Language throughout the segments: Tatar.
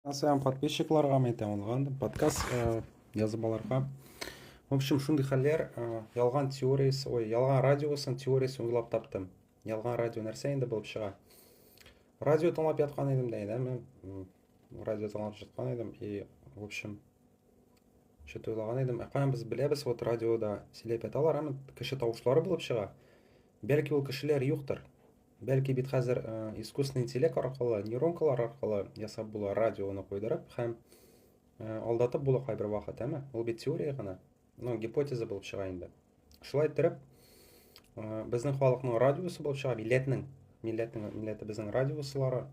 Ассалам подписчикларга мен айтамын подкаст жазбаларга. В общем, шундай хәлләр, ялган теориясы, ялган радиосын теориясын уйлап таптым. Ялган радио нәрсә инде булып чыга. Радио тыңлап яткан идем дә, мен радио тыңлап жаткан идем и в общем, что-то уйлаган идем. Каян без беләбез, вот радиода сөйләп яталар, әмма кеше тавышлары булып чыга. Бәлки ул кешеләр юктыр. Бәлки бит хәзер искусственный интеллект аркылы, нейронкалар аркылы ясап була радионы куйдырып һәм алдатып була кайбер вакыт, әмма ул бит теория гына, гипотеза булып чыга инде. Шулай иттереп, безнең халыкның радиосы булып чыга, милләте безнең радиосылары.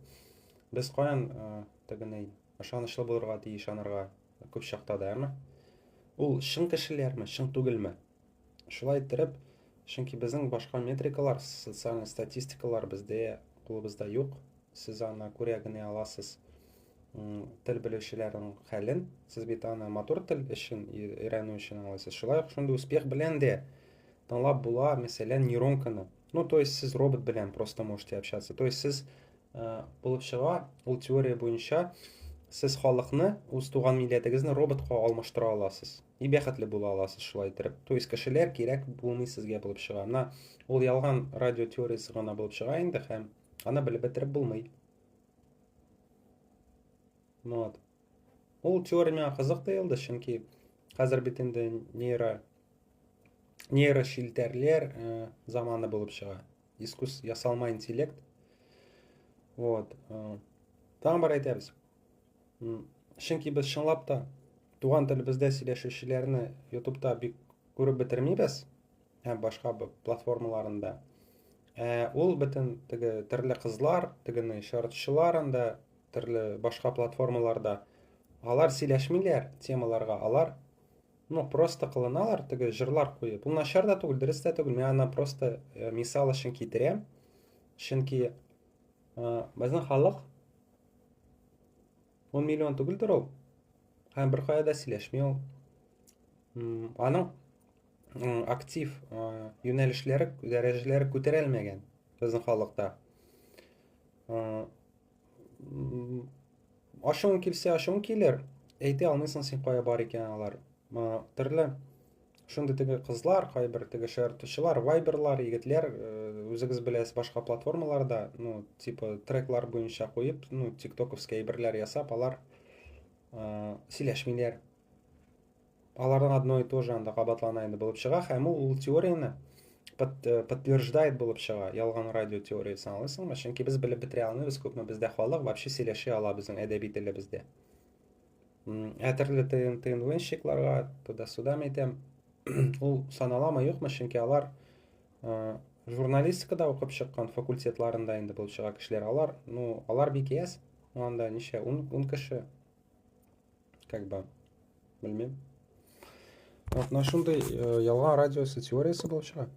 Без каян тегеней ышанычлы булырга тиеш ышанырга күп чакта да, әмма ул чын кешеләрме, чын түгелме? Шулай иттереп, чөнки безнең башка метрикалар, социаль статистикалар бездә кулыбызда юк. Сез аны күрә генә аласыз. Тел белүчеләрнең хәлен, сез бит аны матур тел өчен өйрәнү өчен аласыз. Шулай ук шундый успех белән дә тыңлап була, мәсәлән, нейронканы. То есть сез робот белән просто можете общаться. То есть сез булып чыга, ул теория буенча сез халыкны, үз туган милләтегезне роботка алмаштыра аласыз. И бәхетле була аласыз шулай иттереп. То есть кешеләр кирәк булмый сезгә булып чыга. Менә ул ялган радио теориясы гына булып чыга инде һәм аны белеп бетереп булмый. Вот. Ул теория миңа кызык тоелды, чөнки хәзер бит инде нейрошилтәрләр заманы булып чыга. Ясалма интеллект. Вот. Тагын бер әйтәбез. Чөнки без чынлап та туган телебездә сөйләшүчеләрне YouTube'та бик күреп бетермибез, һәм башка платформаларында. Ул бөтен теге төрле кызлар, тегене шартчылар анда, төрле башка платформаларда алар сөйләшмиләр темаларга, алар просто кылыналар, теге җырлар куеп. Бу начар да түгел, дөрес тә түгел. Мен аны просто мисал өчен китерәм. Чөнки безнең халык 10 миллион түгелдер ул. Һәм бер кая да сөйләшми ул. Аның актив юнәлешләре, дәрәҗәләре күтәрелмәгән безнең халыкта. Ашуың килсә, ашуың килер. Әйтә алмыйсың син кая бар икән алар. Төрле шундый теге кызлар, кайбер теге шартчылар, вайберлар, егетләр үзегез беләсез башка платформаларда, типа треклар буенча куеп, тиктоковская әйберләр ясап, алар сөйләшмиләр. Алардан одно и то же анда кабатлана инде булып чыга, һәм ул теорияны подтверждает булып чыга. Ялган радио теориясын аласыңмы? Чөнки без белеп бетерә алмыйбыз, күпме бездә халык вообще сөйләшә ала безнең әдәби телебездә. Төрле ТНВ-щикларга, туда-сюда әйтәм, ул саналамы, юкмы, чөнки алар журналистикада укып чыккан факультетларында инде булып чыга кешеләр. Алар бик яз, анда ничә 10 кеше, как бы, белмим. Вот на шундай ялган радиосы теориясы булып чыга.